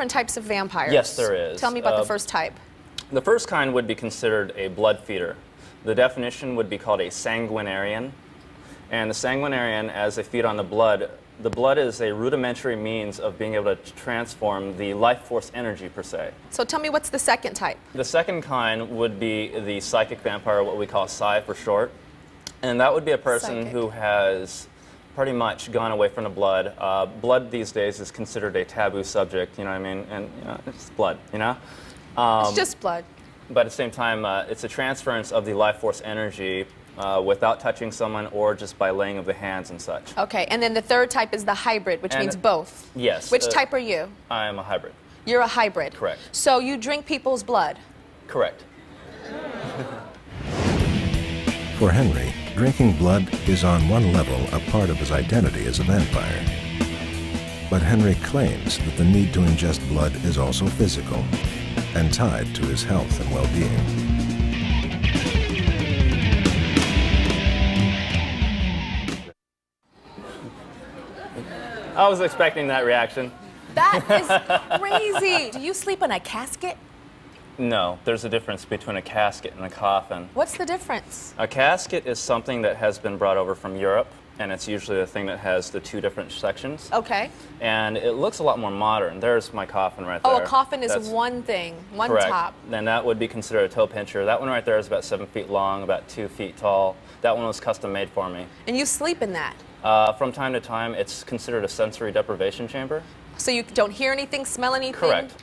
different types of vampires? Yes, there is. Tell me about the first type. The first kind would be considered a blood feeder. The definition would be called a sanguinarian. And the sanguinarian, as they feed on the blood is a rudimentary means of being able to transform the life force energy, per se. So tell me, what's the second type? The second kind would be the psychic vampire, what we call Psi for short. And that would be a person who has pretty much gone away from the blood. Blood these days is considered a taboo subject, you know what I mean? And you know, it's blood, you know? It's just blood. But at the same time, it's a transference of the life force energy without touching someone or just by laying of the hands and such. Okay, and then the third type is the hybrid, which means both. Yes. Which type are you? I am a hybrid. You're a hybrid. Correct. So you drink people's blood? Correct. For Henry, drinking blood is on one level a part of his identity as a vampire. But Henry claims that the need to ingest blood is also physical and tied to his health and well-being. I was expecting that reaction. That is crazy. Do you sleep in a casket? No, there's a difference between a casket and a coffin. What's the difference? A casket is something that has been brought over from Europe, and it's usually the thing that has the two different sections. Okay. And it looks a lot more modern. There's my coffin right there. Oh, a coffin is one thing, one correct. top. Then that would be considered a toe pincher. That one right there is about 7 feet long, about 2 feet tall. That one was custom made for me. And you sleep in that? From time to time, it's considered a sensory deprivation chamber. So you don't hear anything, smell anything? Correct.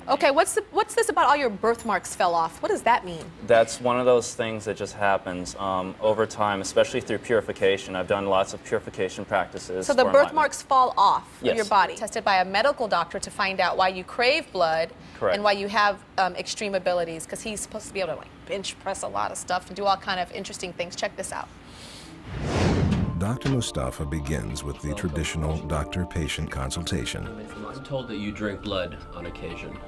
Okay, what's this about all your birthmarks fell off? What does that mean? That's one of those things that just happens over time, especially through purification. I've done lots of purification practices. So the birthmarks fall off yes. of your body. Tested by a medical doctor to find out why you crave blood. Correct. And why you have extreme abilities, because he's supposed to be able to like bench press a lot of stuff and do all kind of interesting things. Check this out. Dr. Mustafa begins with the traditional doctor-patient consultation. I'm told that you drink blood on occasion.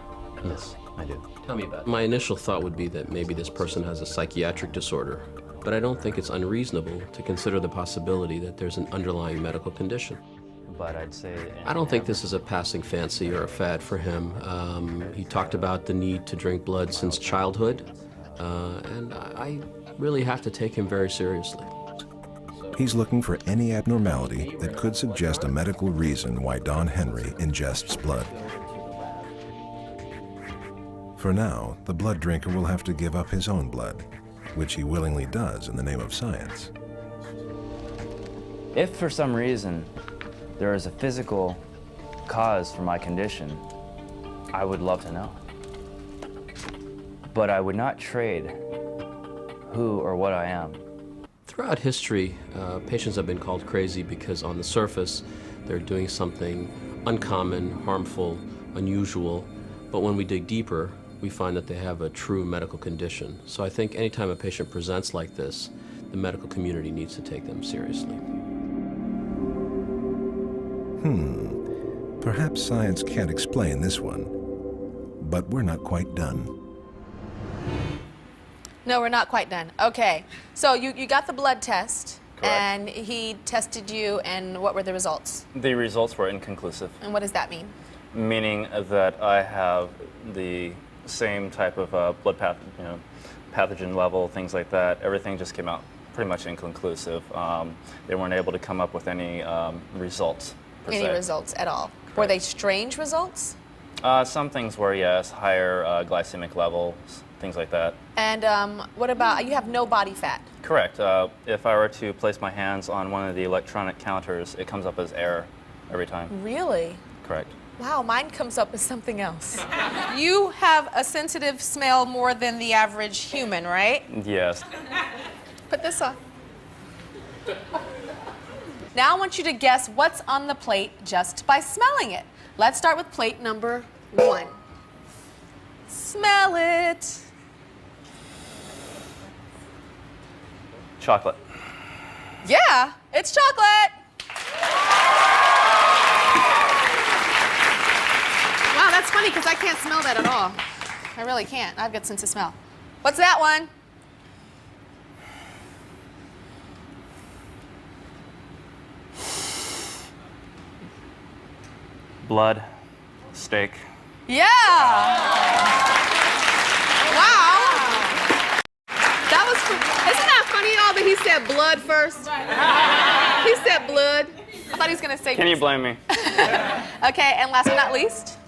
Yes, I do. Tell me about it. My initial thought would be that maybe this person has a psychiatric disorder, but I don't think it's unreasonable to consider the possibility that there's an underlying medical condition. But I'd say... I don't think this is a passing fancy or a fad for him. He talked about the need to drink blood since childhood, and I really have to take him very seriously. He's looking for any abnormality that could suggest a medical reason why Don Henry ingests blood. For now, the blood drinker will have to give up his own blood, which he willingly does in the name of science. If for some reason there is a physical cause for my condition, I would love to know. But I would not trade who or what I am. Throughout history, patients have been called crazy because on the surface, they're doing something uncommon, harmful, unusual, but when we dig deeper, we find that they have a true medical condition. So I think anytime a patient presents like this, the medical community needs to take them seriously. Perhaps science can't explain this one, but we're not quite done. No, we're not quite done. Okay, so you got the blood test, Correct. and he tested you, and what were the results? The results were inconclusive, And what does that mean? meaning that I have the same type of blood pathogen level, things like that. Everything just came out pretty much inconclusive. They weren't able to come up with any results, per Any se. results at all? Were they strange results? Some things were, yes, higher glycemic levels, things like that. And what about, you have no body fat? Correct. If I were to place my hands on one of the electronic counters, it comes up as error every time. Really? Correct. Wow, mine comes up as something else. You have a sensitive smell more than the average human, right? Yes. Put this on. Now I want you to guess what's on the plate just by smelling it. Let's start with plate number 1. Smell it. Chocolate. Yeah, it's chocolate. Wow, that's funny because I can't smell that at all. I really can't. I have good sense of smell. What's that one? Blood, steak, Yeah. Wow. That was, isn't that funny, y'all, that he said blood first? He said blood. I thought he was going to say. Can you blame me? Okay, and last but not least.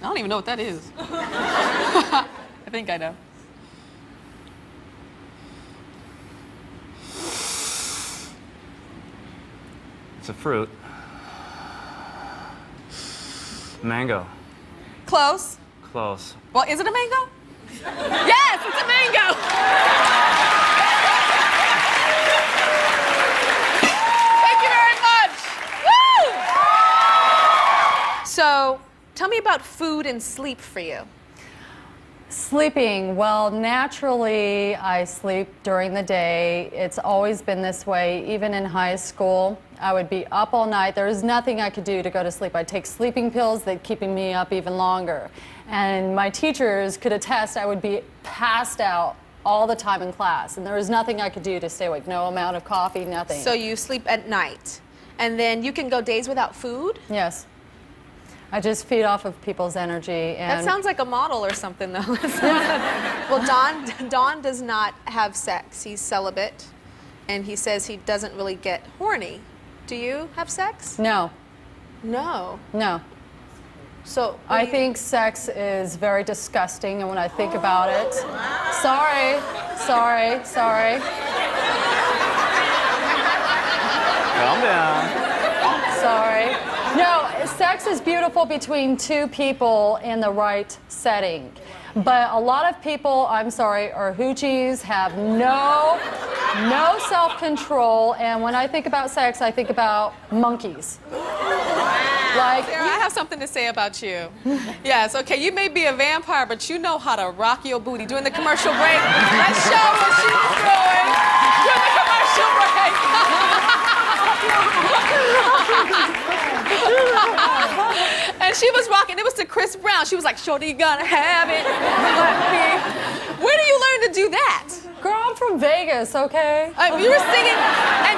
I don't even know what that is. I think I know. It's a fruit. Mango. Close. Close. Well, is it a mango? Yes, it's a mango. Thank you very much. Woo! So, tell me about food and sleep for you. Sleeping, well, naturally I sleep during the day. It's always been this way. Even in high school, I would be up all night. There was nothing I could do to go to sleep. I'd take sleeping pills that keeping me up even longer. And my teachers could attest I would be passed out all the time in class. And there was nothing I could do to stay awake. No amount of coffee, nothing. So you sleep at night. And then you can go days without food? Yes. I just feed off of people's energy. And That sounds like a model or something, though. Well, Don does not have sex. He's celibate, and he says he doesn't really get horny. Do you have sex? No, No. no. So I think sex is very disgusting, and when I think about it, sorry. Calm down. Sorry. No, sex is beautiful between two people in the right setting. But a lot of people, I'm sorry, are hoochies, have no self-control, and when I think about sex, I think about monkeys. Like, Sarah, I have something to say about you. Yes, okay, you may be a vampire, but you know how to rock your booty. During the commercial break, let's show what she was doing during the commercial break. And she was rocking. It was to Chris Brown. She was like, "Shorty, gonna have it." Where do you learn to do that? girl, I'm from Vegas, okay? You were singing, and